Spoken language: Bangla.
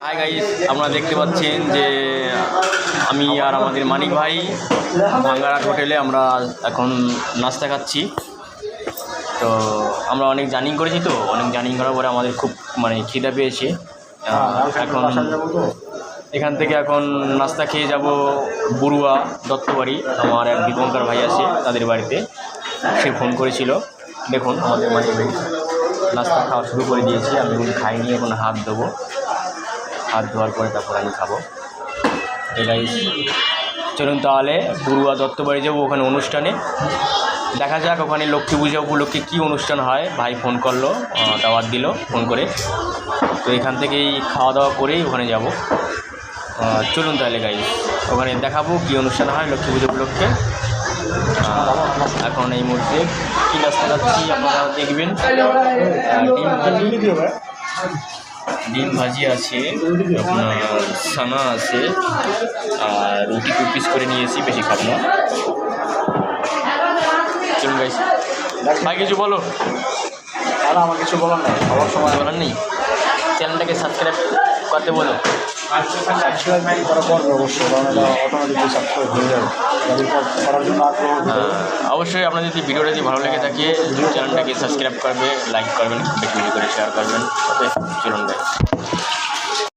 হাই গাইস, আপনারা দেখতে পাচ্ছেন যে আমি আর আমাদের মানিক ভাই ভাঙ্গারাট হোটেলে আমরা এখন নাস্তা খাচ্ছি। তো আমরা অনেক জার্নি করেছি, তো অনেক জার্নি করার পরে আমাদের খুব খিদে পেয়েছে। এখন এখান থেকে এখন নাস্তা খেয়ে যাব বড়ুয়া দত্তবাড়ি। আমার এক দীপঙ্কর ভাই আছে, তাদের বাড়িতে সে ফোন করেছিল। দেখুন আমাদের মানিক ভাই নাস্তা খাওয়া শুরু করে দিয়েছি। আমি খাইনি, এখন হাত দেবো। হাত ধোয়ার পরে তারপর আমি খাবো। এটাই চলুন তাহলে বড়ুয়া দত্তবাড়ি যাবো, ওখানে অনুষ্ঠানে দেখা যাক ওখানে লক্ষ্মী পূজা উপলক্ষে কী অনুষ্ঠান হয়। ভাই ফোন করলো, দাওয়াত দিল ফোন করে। তো এখান থেকেই খাওয়া দাওয়া করেই ওখানে যাব। চলুন তাহলে গাইস, ওখানে দেখাবো কী অনুষ্ঠান হয় লক্ষ্মী পুজো উপলক্ষে। এখন এই মুহূর্তে কী নাস্তা খাচ্ছি আপনারা দেখবেন। ডিম ভাজি আছে, আপনার সানা আছে, আর রুটি 2 পিস করে নিয়েছি, বেশি খাবো না। চলুন গাইস, ভাই কিছু বলো। আর আমার কিছু বলার নেই, সবার সময় বলার নেই। চ্যানেলটাকে সাবস্ক্রাইব করতে বলো। সাবস্ক্রাইব করা করবে অবশ্যই, কারণ এটা অটোমেটিকলি সাবস্ক্রাইব হয়ে যাবে। করার জন্য অবশ্যই আপনার যদি ভিডিওটা যদি ভালো লেগে থাকে চ্যানেলটাকে সাবস্ক্রাইব করবে, লাইক করবেন, বেশি বেশি করে শেয়ার করবেন। ওকে চলুন গাইস।